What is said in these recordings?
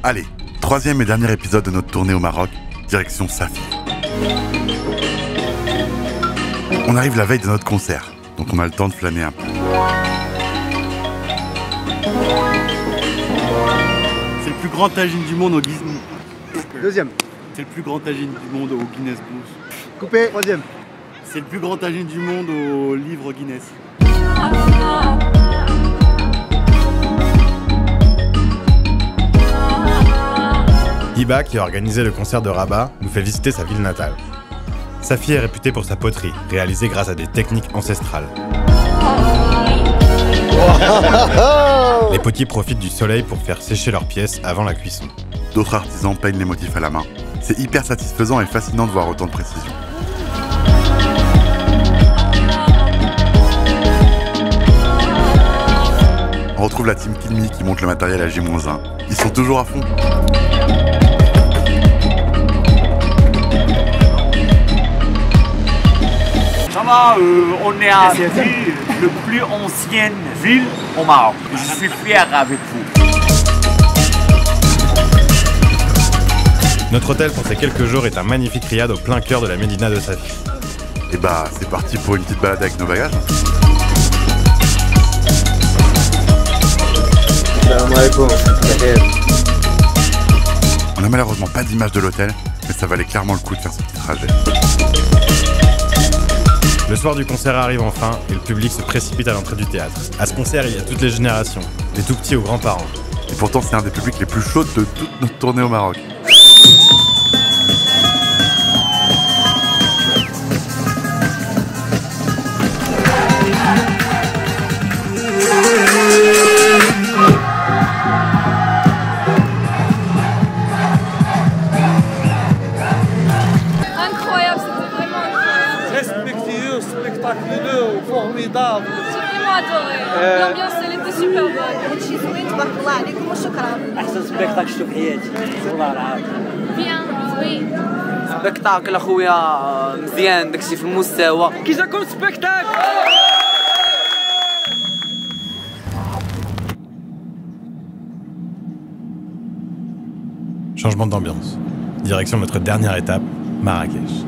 Allez, troisième et dernier épisode de notre tournée au Maroc, direction Safi. On arrive la veille de notre concert, donc on a le temps de flâner un peu. C'est le plus grand tagine du monde au Guinness. Deuxième. C'est le plus grand tagine du monde au Guinness Book. Coupé. Troisième. C'est le plus grand tagine du monde au livre Guinness. Hiba, qui a organisé le concert de Rabat, nous fait visiter sa ville natale. Safi est réputée pour sa poterie, réalisée grâce à des techniques ancestrales. Les potiers profitent du soleil pour faire sécher leurs pièces avant la cuisson. D'autres artisans peignent les motifs à la main. C'est hyper satisfaisant et fascinant de voir autant de précision. On retrouve la team Kilmi qui monte le matériel à J-1. Ils sont toujours à fond. Ça va, on est à Safi, le plus ancienne ville au Maroc. Je suis fier avec vous. Notre hôtel pour ces quelques jours est un magnifique riad au plein cœur de la médina de Safi. Et bah, c'est parti pour une petite balade avec nos bagages. On a malheureusement pas d'image de l'hôtel, mais ça valait clairement le coup de faire ce petit trajet. Le soir du concert arrive enfin et le public se précipite à l'entrée du théâtre. À ce concert, il y a toutes les générations, des tout petits aux grands-parents. Et pourtant, c'est un des publics les plus chauds de toute notre tournée au Maroc. Incroyable, c'était vraiment incroyable. Respectueux, spectaculaire, formidable. J'ai vraiment adoré. L'ambiance, elle était super bonne. احسن سبيكتاكل شفتو في حياتي والله العظيم. Bien, oui. سبيكتاكل اخويا مزيان داكشي في المستوى كي جاكم سبيكتاكل. Changement d'ambiance. Direction notre dernière étape, Marrakech.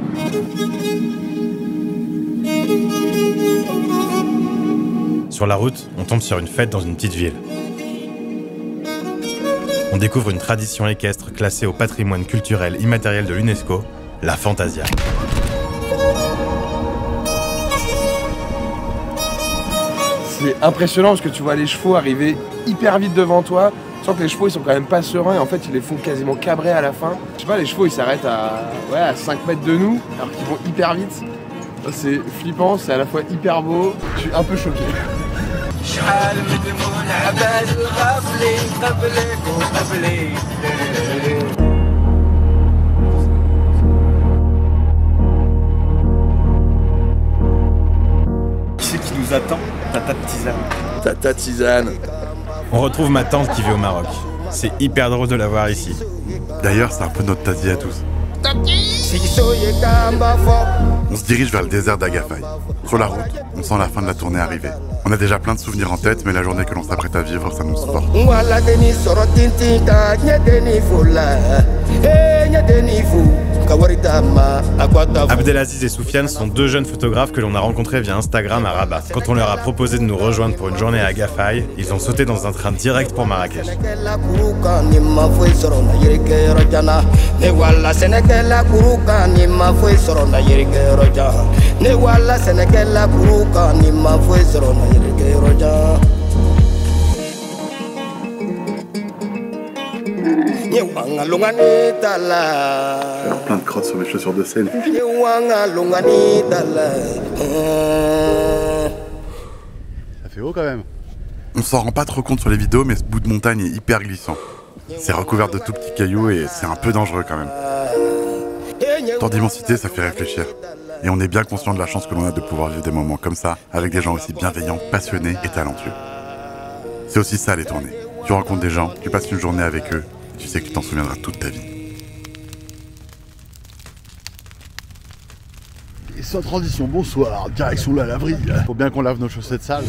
Sur la route, on tombe sur une fête dans une petite ville. On découvre une tradition équestre classée au patrimoine culturel immatériel de l'UNESCO, la Fantasia. C'est impressionnant parce que tu vois les chevaux arriver hyper vite devant toi. Tu sens que les chevaux ils sont quand même pas sereins et en fait ils les font quasiment cabrer à la fin. Je sais pas, les chevaux ils s'arrêtent à 5 mètres de nous alors qu'ils vont hyper vite. C'est flippant, c'est à la fois hyper beau. Je suis un peu choqué. Qui c'est qui nous attend? Tata Tisane. Tata Tisane. On retrouve ma tante qui vit au Maroc. C'est hyper drôle de la voir ici. D'ailleurs, c'est un peu notre tasie à tous. On se dirige vers le désert d'Agafay. Sur la route, on sent la fin de la tournée arriver. On a déjà plein de souvenirs en tête, mais la journée que l'on s'apprête à vivre s'annonce forte. Abdelaziz et Soufiane sont deux jeunes photographes que l'on a rencontrés via Instagram à Rabat. Quand on leur a proposé de nous rejoindre pour une journée à Agafay, ils ont sauté dans un train direct pour Marrakech. Plein de crottes sur mes chaussures de scène. Ça fait haut quand même. On s'en rend pas trop compte sur les vidéos, mais ce bout de montagne est hyper glissant. C'est recouvert de tout petits cailloux et c'est un peu dangereux quand même. Tant d'immensité, ça fait réfléchir. Et on est bien conscient de la chance que l'on a de pouvoir vivre des moments comme ça, avec des gens aussi bienveillants, passionnés et talentueux. C'est aussi ça les tournées. Tu rencontres des gens, tu passes une journée avec eux, et tu sais que tu t'en souviendras toute ta vie. Et sans transition, bonsoir, direction la laverie. Faut bien qu'on lave nos chaussettes sales.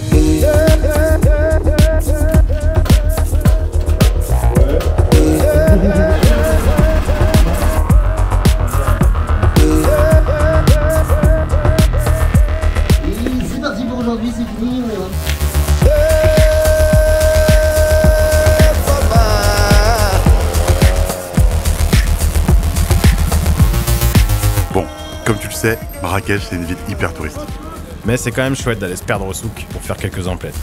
sait, Marrakech, c'est une ville hyper touristique. Mais c'est quand même chouette d'aller se perdre au souk pour faire quelques emplettes.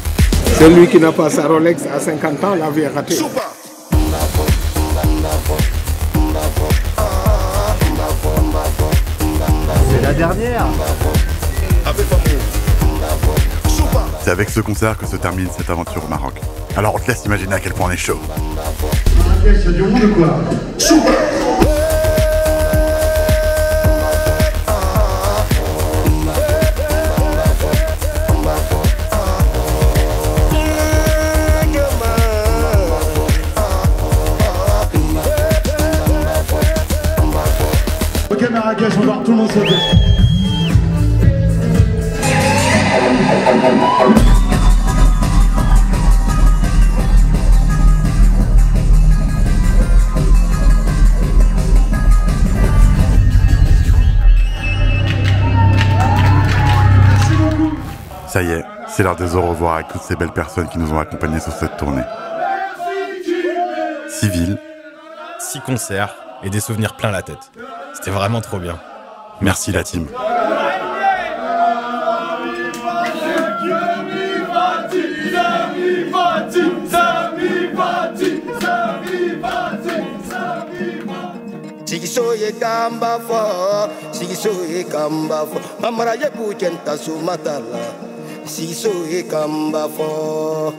Celui qui n'a pas sa Rolex à 50 ans, la vie est ratée. C'est la dernière. C'est avec ce concert que se termine cette aventure au Maroc. Alors on te laisse imaginer à quel point on est chaud. Marrakech, c'est du monde ou quoi? Ok Marrakech, on va voir tout le monde sauter. Ça y est, c'est l'heure de se revoir avec toutes ces belles personnes qui nous ont accompagnés sur cette tournée. 6 villes, 6 concerts et des souvenirs plein la tête. C'était vraiment trop bien. Merci la team. Sigisoye kamba fo mamara ye bujenta sumatala sigisoye kamba fo